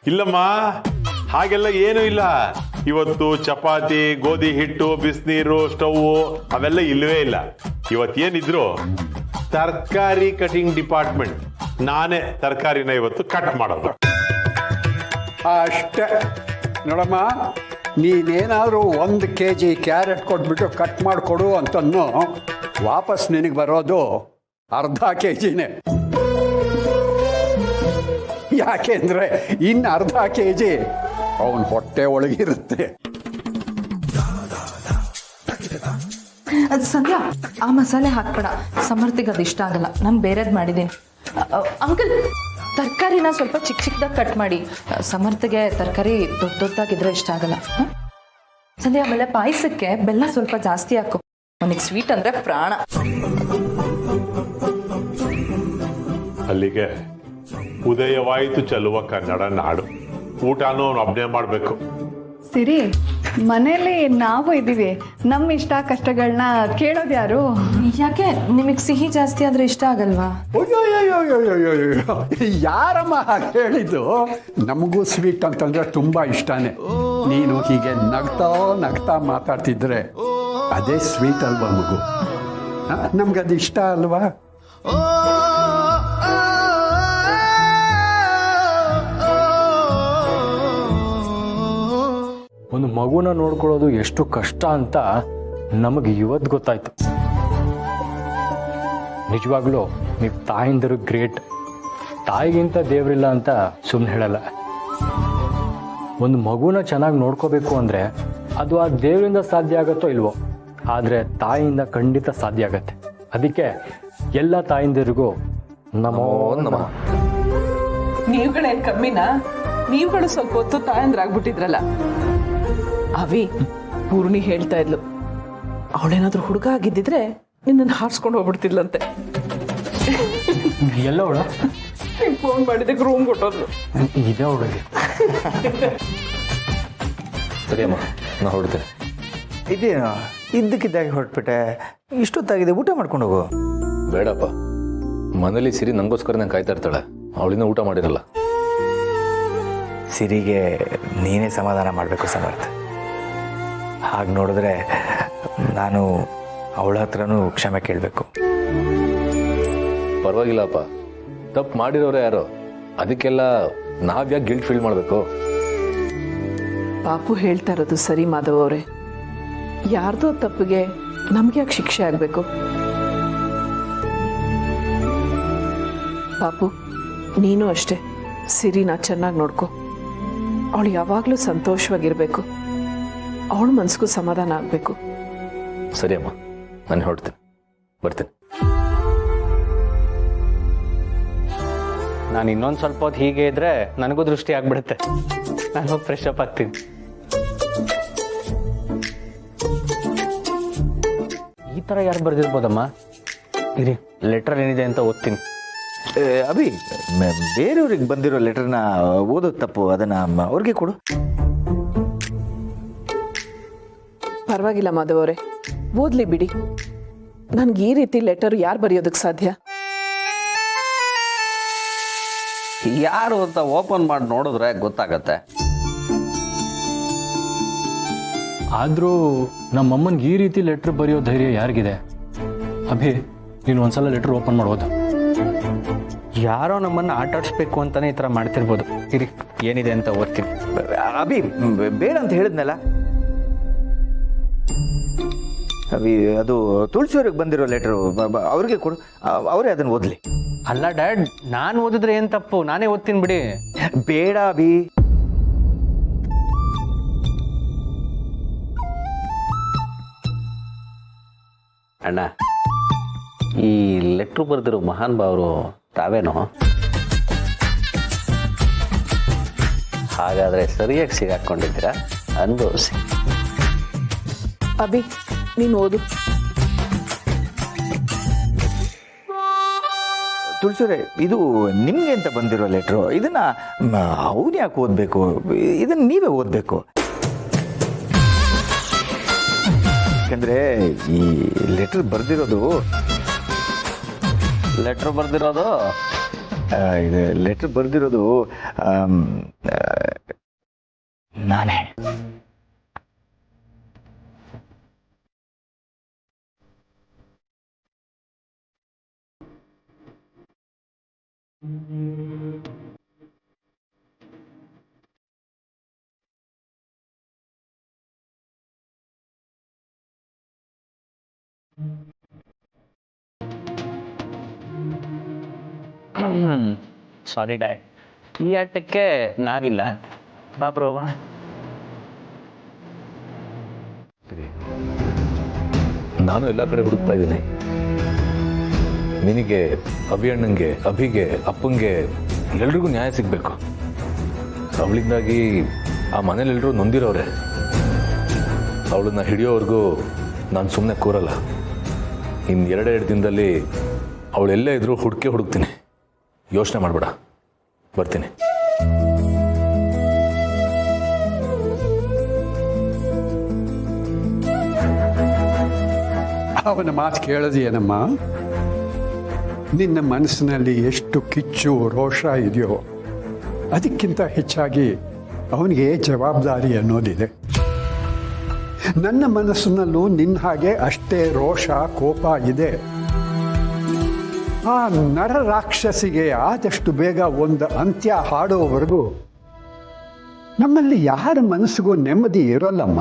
ಇಲ್ಲಮ್ಮ, ಹಾಗೆಲ್ಲ ಏನೂ ಇಲ್ಲ. ಇವತ್ತು ಚಪಾತಿ, ಗೋಧಿ ಹಿಟ್ಟು, ಬಿಸಿನೀರು, ಸ್ಟವ್ ಅವೆಲ್ಲ ಇಲ್ಲವೇ ಇಲ್ಲ. ಇವತ್ತೇನಿದ್ರು ತರಕಾರಿ ಕಟಿಂಗ್ ಡಿಪಾರ್ಟ್ಮೆಂಟ್, ನಾನೇ ತರಕಾರಿನ ಇವತ್ತು ಕಟ್ ಮಾಡೋದು. ಅಷ್ಟೇ ನೋಡಮ್ಮ, ನೀನೇನಾದರೂ 1 kg ಕ್ಯಾರೆಟ್ ಕೊಟ್ಬಿಟ್ಟು ಕಟ್ ಮಾಡಿಕೊಡು ಅಂತನ್ನು ವಾಪಸ್ ನಿನಗೆ ಬರೋದು ಅರ್ಧ kgನೇ. ಯಾಕೆಂದ್ರೆ ಇನ್ನು ಅರ್ಧ kg ಅವನ ಹೊಟ್ಟೆ ಒಳಗಿರುತ್ತೆ. ಸಂಧ್ಯಾ, ಆ ಮಸಾಲೆ ಹಾಕ್ಬೇಡ, ಸಮರ್ಥಿಗೆ ಅದು ಇಷ್ಟ ಆಗಲ್ಲ. ನಾನು ಬೇರೆದು ಮಾಡಿದ್ದೀನಿ. ಅಂಕಲ್, ತರಕಾರಿನ ಸ್ವಲ್ಪ ಚಿಕ್ಕ ಚಿಕ್ಕದಾಗಿ ಕಟ್ ಮಾಡಿ. ಸಮರ್ಥಿಗೆ ತರಕಾರಿ ದೊಡ್ಡ ದೊಡ್ಡದಾಗಿದ್ರೆ ಇಷ್ಟ ಆಗಲ್ಲ. ಸಂಧ್ಯಾ, ಆಮೇಲೆ ಪಾಯಸಕ್ಕೆ ಬೆಲ್ಲ ಸ್ವಲ್ಪ ಜಾಸ್ತಿ ಹಾಕು. ಅವನಿಗೆ ಸ್ವೀಟ್ ಅಂದ್ರೆ ಪ್ರಾಣ. ಅಲ್ಲಿಗೆ ಉದಯವಾಯಿತು ಚೆಲುವ ಕನ್ನಡ ನಾಡು. ಊಟನೂ ಅವನು ಒಬ್ಬನೇ ಮಾಡಬೇಕು. ಸಿರಿ, ಮನೇಲಿ ನಾವು ಇದ್ದೀವಿ, ನಮ್ಮ ಇಷ್ಟ ಕಷ್ಟಗಳನ್ನ ಕೇಳೋದು ಯಾರು? ಯಾಕೆ, ನಿಮಗೆ ಸಿಹಿ ಜಾಸ್ತಿ ಆದ್ರೆ ಇಷ್ಟ ಆಗಲ್ವಾ? ಅಯ್ಯೋ, ಯಾರಮ್ಮ ಹಾಗೆ ಹೇಳಿದ್ದು? ನಮಗೂ ಸ್ವೀಟ್ ಅಂತಂದ್ರೆ ತುಂಬಾ ಇಷ್ಟನೇ. ನೀನು ಹೀಗೆ ನಗ್ತಾ ನಗ್ತಾ ಮಾತಾಡ್ತಿದ್ರೆ ಅದೇ ಸ್ವೀಟ್ ಅಲ್ವಾ ಮಗು? ನಮ್ಗದು ಇಷ್ಟ ಅಲ್ವಾ? ಒಂದು ಮಗುನ ನೋಡ್ಕೊಳ್ಳೋದು ಎಷ್ಟು ಕಷ್ಟ ಅಂತ ನಮಗೆ ಇವತ್ತು ಗೊತ್ತಾಯ್ತು. ನಿಜವಾಗ್ಲೂ ನೀವು ತಾಯಿಂದರು ಗ್ರೇಟ್. ತಾಯಿಗಿಂತ ದೇವರಿಲ್ಲ ಅಂತ ಸುಮ್ಮನೆ ಹೇಳಲ್ಲ. ಒಂದು ಮಗುನ ಚೆನ್ನಾಗಿ ನೋಡ್ಕೋಬೇಕು ಅಂದರೆ ಅದು ಆ ದೇವರಿಂದ ಸಾಧ್ಯ ಆಗುತ್ತೋ ಇಲ್ವೋ, ಆದರೆ ತಾಯಿಯಿಂದ ಖಂಡಿತ ಸಾಧ್ಯ ಆಗತ್ತೆ. ಅದಕ್ಕೆ ಎಲ್ಲ ತಾಯಿಂದರಿಗೂ ನಮೋ ನಮಃ. ನೀವುಗಳೇನು ಕಮ್ಮಿನಾ? ನೀವುಗಳು ಸ್ವಲ್ಪ ಹೊತ್ತು ತಾಯಂದ್ರಾಗ್ಬಿಟ್ಟಿದ್ರಲ್ಲ. ಅವಿ, ಪೂರ್ಣಿ ಹೇಳ್ತಾ ಇದ್ಲು, ಅವಳೇನಾದ್ರೂ ಹುಡುಗ ಆಗಿದ್ದಿದ್ರೆ ನಿನ್ನನ್ನು ಹಾರಿಸ್ಕೊಂಡು ಹೋಗ್ಬಿಡ್ತಿದ್ಲಂತೆ. ಎಲ್ಲ ಅವಳ ನೀನು ಫೋನ್ ಮಾಡಿದ್ದಕ್ಕೆ ರೂಮ್ ಕೊಟ್ಟೋದ್ಲು. ಇದೇ ಅವಳಿಗೆ. ಸರಿ ಅಮ್ಮ, ನಾ ಹೊರಡ್ತೇನೆ. ಇದೇನು ಇದ್ದಕ್ಕಿದ್ದಾಗೆ ಹೊರಟ್ಬಿಟ್ಟೆ? ಇಷ್ಟೊತ್ತಾಗಿದೆ, ಊಟ ಮಾಡ್ಕೊಂಡು ಹೋಗು. ಬೇಡಪ್ಪ, ಮನೇಲಿ ಸಿರಿ ನನಗೋಸ್ಕರ ನಂಗೆ ಕಾಯ್ತಾ ಇರ್ತಾಳೆ. ಅವಳಿಂದ ಊಟ ಮಾಡಿರಲ್ಲ. ಸಿರಿಗೆ ನೀನೇ ಸಮಾಧಾನ ಮಾಡಬೇಕು ಸಮರ್ಥ. ಹಾಗೆ ನೋಡಿದ್ರೆ ನಾನು ಅವಳ ಹತ್ರನೂ ಕ್ಷಮೆ ಕೇಳಬೇಕು. ಪರವಾಗಿಲ್ಲಪ್ಪ, ತಪ್ಪು ಮಾಡಿರೋರೇ ಯಾರೋ, ಅದಕ್ಕೆಲ್ಲ ನಾವ್ಯಾಕೆ ಗಿಲ್ಟ್ ಫೀಲ್ ಮಾಡಬೇಕು? ಪಾಪು ಹೇಳ್ತಾ ಇರೋದು ಸರಿ ಮಾಧವ್ ಅವರೇ. ಯಾರ್ದೋ ತಪ್ಪಿಗೆ ನಮ್ಗೆ ಯಾಕೆ ಶಿಕ್ಷೆ ಆಗಬೇಕು? ಪಾಪು, ನೀನು ಅಷ್ಟೇ ಸಿರಿನ ಚೆನ್ನಾಗಿ ನೋಡ್ಕೊ. ಅವಳು ಯಾವಾಗಲೂ ಸಂತೋಷವಾಗಿರ್ಬೇಕು. ಅವಳ ಮನಸ್ಸಿಗೂ ಸಮಾಧಾನ ಆಗಬೇಕು. ಸರಿ ಅಮ್ಮ, ನಾನು ಹೊರಡ್ತೇನೆ, ಬರ್ತೇನೆ. ನಾನು ಇನ್ನೊಂದು ಸ್ವಲ್ಪ ಹೊತ್ತು ಹೀಗೆ ಇದ್ರೆ ನನಗೂ ದೃಷ್ಟಿ ಆಗ್ಬಿಡುತ್ತೆ. ನಾನು ಹೋಗಿ ಫ್ರೆಶ್ ಅಪ್ ಆಗ್ತೀನಿ. ಈ ಥರ ಯಾರು ಬರ್ದಿರ್ಬೋದಮ್ಮ? ಇರಿ, ಲೆಟರ್ ಏನಿದೆ ಅಂತ ಓದ್ತೀನಿ. ಅಭಿ, ಬೇರೆಯವ್ರಿಗೆ ಬಂದಿರೋ ಲೆಟರ್ನ ಓದೋದು ತಪ್ಪು, ಅದನ್ನ ಅವ್ರಿಗೆ ಕೊಡು. ಪರವಾಗಿಲ್ಲ ಮಾಧವ್ ಅವರೇ, ಓದ್ಲಿ ಬಿಡಿ. ನನ್ಗೆ ಈ ರೀತಿ ಲೆಟರ್ ಯಾರು ಬರೆಯೋದಕ್ಕೆ ಸಾಧ್ಯ? ಯಾರು ಅಂತ ಓಪನ್ ಮಾಡಿ ನೋಡಿದ್ರೆ ಗೊತ್ತಾಗತ್ತೆ. ಆದರೂ ನಮ್ಮಮ್ಮನಿಗೆ ಈ ರೀತಿ ಲೆಟ್ರ್ ಬರೆಯೋ ಧೈರ್ಯ ಯಾರಿಗಿದೆ? ಅಭಿ, ನೀನು ಒಂದ್ಸಲ ಲೆಟ್ರ್ ಓಪನ್ ಮಾಡ್ಬೋದು. ಯಾರೋ ನಮ್ಮನ್ನು ಆಟ ಆಡಿಸ್ಬೇಕು ಅಂತಾನೆ ಈ ಥರ ಮಾಡ್ತಿರ್ಬೋದು. ಇರಿ, ಏನಿದೆ ಅಂತ ಓದ್ತೀನಿ. ಅಭಿ, ಬೇಡ ಅಂತ ಹೇಳಿದ್ನಲ್ಲ. ಅಭಿ, ಅದು ತುಳಸಿಯವ್ರಿಗೆ ಬಂದಿರೋ ಲೆಟರು, ಅವ್ರಿಗೆ ಕೊಡು, ಅವರೇ ಅದನ್ನು ಓದಲಿ. ಅಲ್ಲ ಡ್ಯಾಡ್, ನಾನು ಓದಿದ್ರೆ ಏನು ತಪ್ಪು? ನಾನೇ ಓದ್ತೀನಿ ಬಿಡಿ. ಬೇಡ ಅಭಿ. ಅಣ್ಣ, ಈ ಲೆಟ್ರು ಬರೆದಿರೋ ಮಹಾನ್ ಭಾವರು ತಾವೇನೋ? ಹಾಗಾದ್ರೆ ಸರಿಯಾಗಿ ಸಿಗಾಕೊಂಡಿದ್ದೀರಾ, ಅನುಭವಿಸಿ. ಅಭಿ, ನೀನು ಓದು. ತುಳಸಿಯವರೇ, ಇದು ನಿಮ್ಗೆ ಅಂತ ಬಂದಿರೋ ಲೆಟ್ರು. ಇದನ್ನ ಅವ್ರು ಯಾಕೆ ಓದಬೇಕು? ಇದನ್ನ ನೀವೇ ಓದಬೇಕು. ಯಾಕಂದ್ರೆ ಈ ಲೆಟರ್ ಬರ್ದಿರೋದು ಇದು ಲೆಟ್ರ್ ಬರೆದಿರೋದು ನಾನೇ. ಸಾರಿ ಡ್ಯಾಡ್, ಈ ಆಟಕ್ಕೆ ನಾವಿಲ್ಲ. ಬಾಬ್ರು ನಾನು ಎಲ್ಲ ಕಡೆ ಹುಡುಕ್ತಾ ಇದ್ದೀನಿ. ನಿನಗೆ, ಅಭಿಯಣ್ಣಂಗೆ, ಅಭಿಗೆ, ಅಪ್ಪಂಗೆ ಎಲ್ರಿಗೂ ನ್ಯಾಯ ಸಿಗಬೇಕು. ಅವಳಿಂದಾಗಿ ಆ ಮನೇಲೆಲ್ಲರೂ ನೊಂದಿರೋರೆ. ಅವಳನ್ನ ಹಿಡಿಯೋವರೆಗೂ ನಾನು ಸುಮ್ಮನೆ ಕೂರಲ್ಲ. ಇನ್ನು 2 ದಿನದಲ್ಲಿ ಅವಳೆಲ್ಲೇ ಇದ್ರೂ ಹುಡುಕ್ತೀನಿ. ಯೋಚನೆ ಮಾಡಬೇಡ, ಬರ್ತೀನಿ. ಅವನ ಮಾತು ಕೇಳೋದೇನಮ್ಮ? ನಿನ್ನ ಮನಸ್ಸಿನಲ್ಲಿ ಎಷ್ಟು ಕಿಚ್ಚು ರೋಷ ಇದೆಯೋ ಅದಕ್ಕಿಂತ ಹೆಚ್ಚಾಗಿ ಅವನಿಗೆ ಜವಾಬ್ದಾರಿ ಅನ್ನೋದಿದೆ. ನನ್ನ ಮನಸ್ಸಿನಲ್ಲೂ ನಿನ್ನ ಹಾಗೆ ಅಷ್ಟೇ ರೋಷ ಕೋಪ ಇದೆ. ಆ ನರ ರಾಕ್ಷಸಿಗೆ ಆದಷ್ಟು ಬೇಗ ಒಂದು ಅಂತ್ಯ ಹಾಡೋವರೆಗೂ ನಮ್ಮಲ್ಲಿ ಯಾರ ಮನಸ್ಸಿಗೂ ನೆಮ್ಮದಿ ಇರೋಲ್ಲಮ್ಮ.